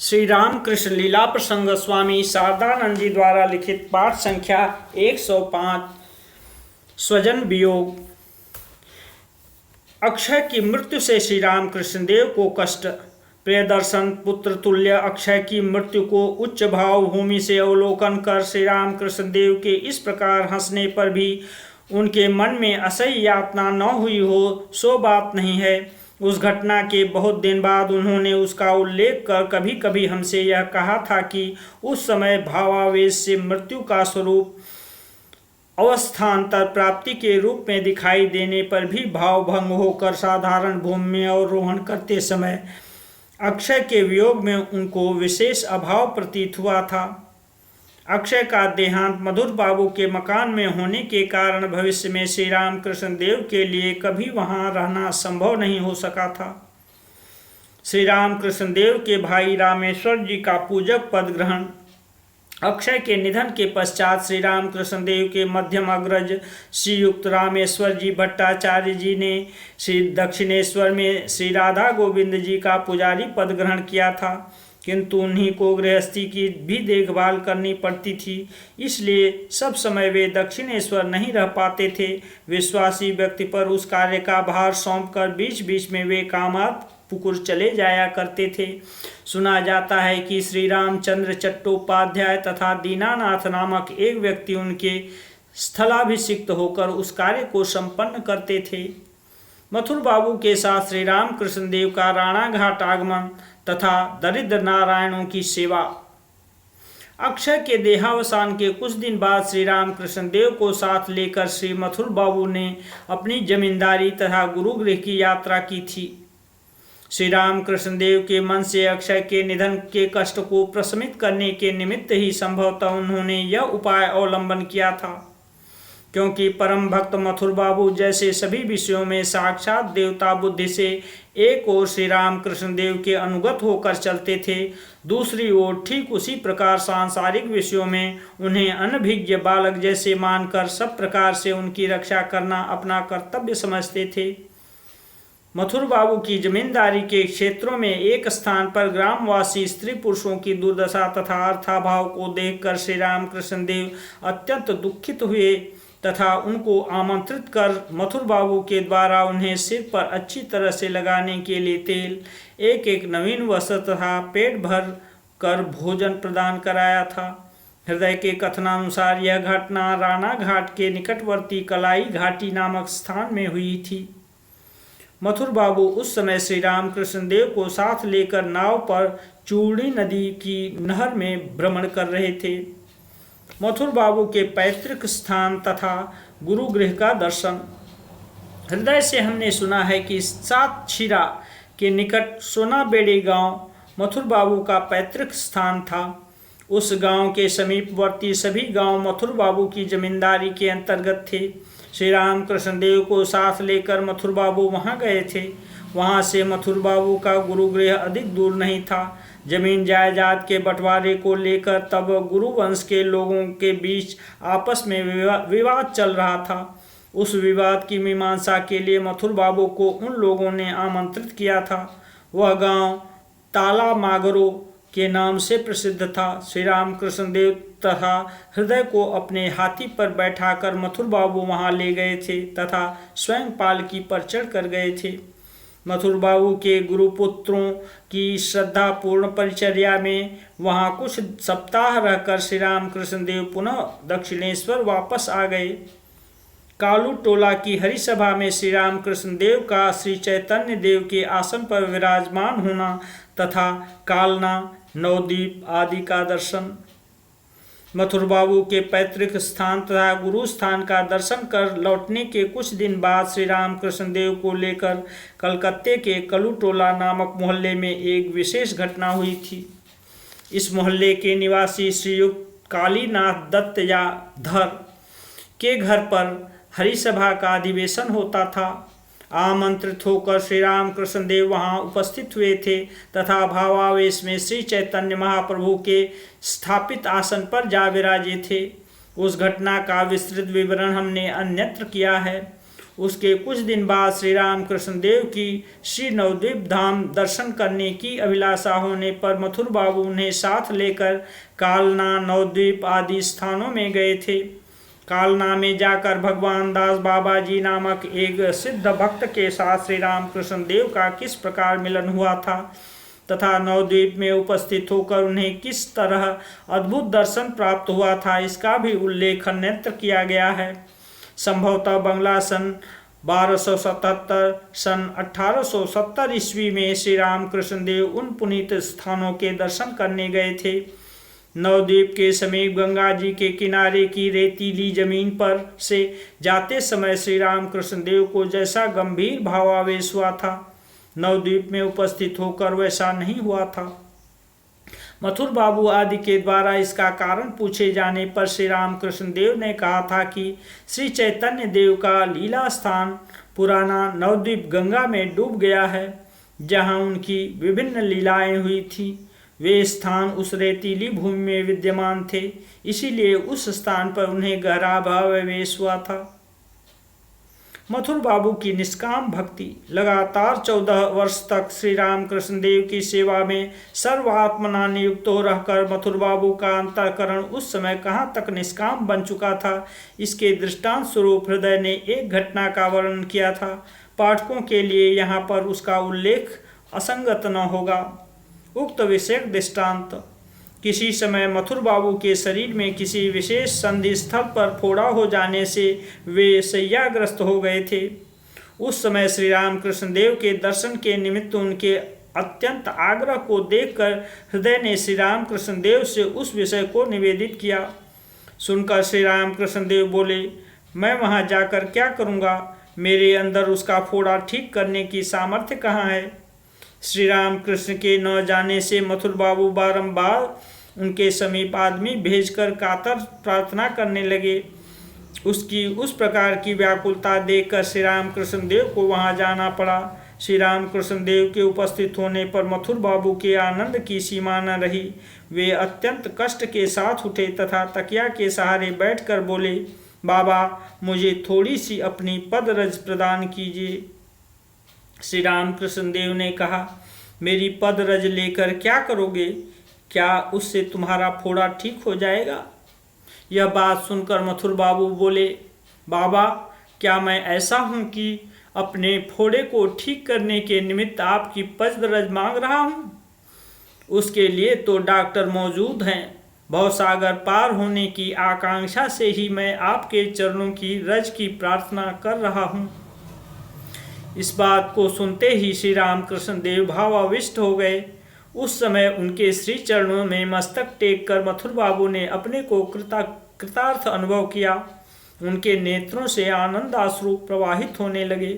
श्री रामकृष्ण लीला प्रसंग स्वामी शारदानंद जी द्वारा लिखित पाठ संख्या 105। स्वजन वियोग। अक्षय की मृत्यु से श्री रामकृष्ण देव को कष्ट। प्रियदर्शन पुत्र तुल्य अक्षय की मृत्यु को उच्च भाव भूमि से अवलोकन कर श्री रामकृष्ण देव के इस प्रकार हंसने पर भी उनके मन में असह्य यातना न हुई हो, सो बात नहीं है। उस घटना के बहुत दिन बाद उन्होंने उसका उल्लेख कर कभी कभी हमसे यह कहा था कि उस समय भावावेश से मृत्यु का स्वरूप अवस्थान्तर प्राप्ति के रूप में दिखाई देने पर भी भावभंग होकर साधारण भूमि में अवरोहण करते समय अक्षय के वियोग में उनको विशेष अभाव प्रतीत हुआ था। अक्षय का देहांत मधुर बाबू के मकान में होने के कारण भविष्य में श्री रामकृष्ण देव के लिए कभी वहां रहना संभव नहीं हो सका था। श्री रामकृष्ण देव के भाई रामेश्वर जी का पूजक पद ग्रहण। अक्षय के निधन के पश्चात श्री रामकृष्ण देव के मध्यम अग्रज श्रीयुक्त रामेश्वर जी भट्टाचार्य जी ने श्री दक्षिणेश्वर में श्री राधा गोविंद जी का पुजारी पद ग्रहण किया था, किंतु उन्हीं को गृहस्थी की भी देखभाल करनी पड़ती थी, इसलिए सब समय वे दक्षिणेश्वर नहीं रह पाते थे। विश्वासी व्यक्ति पर उस कार्य का भार सौंपकर बीच बीच में वे कामात पुकुर चले जाया करते थे। सुना जाता है कि श्री रामचंद्र चट्टोपाध्याय तथा दीनानाथ नामक एक व्यक्ति उनके स्थलाभिषिक्त होकर उस कार्य को संपन्न करते थे। मथुर बाबू के साथ श्री रामकृष्ण देव का राणाघाट आगमन तथा दरिद्र नारायणों की सेवा। अक्षय के देहावसान के कुछ दिन बाद श्री रामकृष्ण देव को साथ लेकर श्री मथुर बाबू ने अपनी जमींदारी तथा गुरुगृह की यात्रा की थी। श्री रामकृष्ण देव के मन से अक्षय के निधन के कष्ट को प्रशमित करने के निमित्त ही संभवतः उन्होंने यह उपाय अवलंबन किया था, क्योंकि परम भक्त मथुर बाबू जैसे सभी विषयों में साक्षात देवता बुद्धि से एक ओर श्री रामकृष्ण देव के अनुगत होकर चलते थे, दूसरी ओर ठीक उसी प्रकार सांसारिक विषयों में उन्हें अनभिज्ञ बालक जैसे मानकर सब प्रकार से उनकी रक्षा करना अपना कर्तव्य समझते थे। मथुर बाबू की जमींदारी के क्षेत्रों में एक स्थान पर ग्रामवासी स्त्री पुरुषों की दुर्दशा तथा अर्थाभाव को देखकर श्री रामकृष्ण देव अत्यंत दुखित हुए तथा उनको आमंत्रित कर मथुर बाबू के द्वारा उन्हें सिर पर अच्छी तरह से लगाने के लिए तेल, एक एक नवीन वस्त्र तथा पेट भर कर भोजन प्रदान कराया था। हृदय के कथनानुसार यह घटना राणा घाट के निकटवर्ती कलाई घाटी नामक स्थान में हुई थी। मथुर बाबू उस समय श्री रामकृष्ण देव को साथ लेकर नाव पर चूर्णी नदी की नहर में भ्रमण कर रहे थे। मथुर बाबू के पैतृक स्थान तथा गुरुगृह का दर्शन। हृदय से हमने सुना है कि सातक्षीरा के निकट सोनाबेड़ी गांव मथुर बाबू का पैतृक स्थान था। उस गांव के समीपवर्ती सभी गांव मथुर बाबू की जमींदारी के अंतर्गत थे। श्री रामकृष्ण देव को साथ लेकर मथुर बाबू वहां गए थे। वहां से मथुर बाबू का गुरुगृह अधिक दूर नहीं था। जमीन जायदाद के बंटवारे को लेकर तब गुरुवंश के लोगों के बीच आपस में विवाद चल रहा था। उस विवाद की मीमांसा के लिए मथुर बाबू को उन लोगों ने आमंत्रित किया था। वह गांव ताला मागरो के नाम से प्रसिद्ध था। श्री रामकृष्ण देव तथा हृदय को अपने हाथी पर बैठाकर मथुर बाबू वहां ले गए थे तथा स्वयं पालकी पर चढ़कर गए थे। मथुर बाबू के गुरुपुत्रों की श्रद्धापूर्ण परिचर्या में वहां कुछ सप्ताह रहकर श्री रामकृष्ण देव पुनः दक्षिणेश्वर वापस आ गए। कालू टोला की हरि सभा में श्री रामकृष्ण देव का श्री चैतन्य देव के आसन पर विराजमान होना तथा कालना, नवदीप आदि का दर्शन। मथुर बाबू के पैतृक स्थान तथा गुरु स्थान का दर्शन कर लौटने के कुछ दिन बाद श्री रामकृष्ण देव को लेकर कलकत्ते के कलू टोला नामक मोहल्ले में एक विशेष घटना हुई थी। इस मोहल्ले के निवासी श्रीयुक्त कालीनाथ दत्त या धर के घर पर हरिसभा का अधिवेशन होता था। आमंत्रित होकर श्री रामकृष्ण देव वहां उपस्थित हुए थे तथा भावावेश में श्री चैतन्य महाप्रभु के स्थापित आसन पर जा विराजे थे। उस घटना का विस्तृत विवरण हमने अन्यत्र किया है। उसके कुछ दिन बाद श्री रामकृष्ण देव की श्री नवद्वीप धाम दर्शन करने की अभिलाषा होने पर मथुर बाबू उन्हें साथ लेकर कालना, नवद्वीप आदि स्थानों में गए थे। कालना में जाकर भगवान दास बाबा जी नामक एक सिद्ध भक्त के साथ श्री रामकृष्ण देव का किस प्रकार मिलन हुआ था तथा नवद्वीप में उपस्थित होकर उन्हें किस तरह अद्भुत दर्शन प्राप्त हुआ था, इसका भी उल्लेख अन्यत्र किया गया है। संभवतः बंगला सन 1277 सन 1870 ईस्वी में श्री रामकृष्ण देव उन पुनीत स्थानों के दर्शन करने गए थे। नवद्वीप के समीप गंगा जी के किनारे की रेतीली जमीन पर से जाते समय श्री रामकृष्ण देव को जैसा गंभीर भावावेश हुआ था, नवद्वीप में उपस्थित होकर वैसा नहीं हुआ था। मथुर बाबू आदि के द्वारा इसका कारण पूछे जाने पर श्री रामकृष्ण देव ने कहा था कि श्री चैतन्य देव का लीला स्थान पुराना नवद्वीप गंगा में डूब गया है, जहाँ उनकी विभिन्न लीलाएं हुई थी। वे स्थान उस रेतीली भूमि में विद्यमान थे, इसीलिए उस स्थान पर उन्हें गहरा भावावेश हुआ था। मथुर बाबू की निष्काम भक्ति। लगातार 14 वर्ष तक श्री रामकृष्ण देव की सेवा में सर्वात्मना नियुक्त हो रहकर मथुर बाबू का अंतःकरण उस समय कहाँ तक निष्काम बन चुका था, इसके दृष्टांत स्वरूप हृदय ने एक घटना का वर्णन किया था। पाठकों के लिए यहाँ पर उसका उल्लेख असंगत न होगा। उक्त विषयक दृष्टांत। किसी समय मथुर बाबू के शरीर में किसी विशेष संधि स्थल पर फोड़ा हो जाने से वे शैय्याग्रस्त हो गए थे। उस समय श्री रामकृष्ण देव के दर्शन के निमित्त उनके अत्यंत आग्रह को देखकर हृदय ने श्री रामकृष्ण देव से उस विषय को निवेदित किया। सुनकर श्री रामकृष्ण देव बोले, मैं वहाँ जाकर क्या करूँगा? मेरे अंदर उसका फोड़ा ठीक करने की सामर्थ्य कहाँ है? श्री रामकृष्ण के न जाने से मथुर बाबू बारंबार उनके समीप आदमी भेजकर कातर प्रार्थना करने लगे। उसकी उस प्रकार की व्याकुलता देखकर श्री रामकृष्ण देव को वहां जाना पड़ा। श्री रामकृष्ण देव के उपस्थित होने पर मथुर बाबू के आनंद की सीमा न रही। वे अत्यंत कष्ट के साथ उठे तथा तकिया के सहारे बैठकर बोले, बाबा, मुझे थोड़ी सी अपनी पदरज प्रदान कीजिए। श्री रामकृष्ण देव ने कहा, मेरी पदरज लेकर क्या करोगे? क्या उससे तुम्हारा फोड़ा ठीक हो जाएगा? यह बात सुनकर मथुर बाबू बोले, बाबा, क्या मैं ऐसा हूँ कि अपने फोड़े को ठीक करने के निमित्त आपकी पदरज मांग रहा हूँ? उसके लिए तो डॉक्टर मौजूद हैं। भवसागर पार होने की आकांक्षा से ही मैं आपके चरणों की रज की प्रार्थना कर रहा हूँ। इस बात को सुनते ही श्री रामकृष्ण देव भावाविष्ट हो गए। उस समय उनके श्री चरणों में मस्तक टेक कर मथुर बाबू ने अपने को कृतार्थ अनुभव किया। उनके नेत्रों से आनंद आश्रु प्रवाहित होने लगे।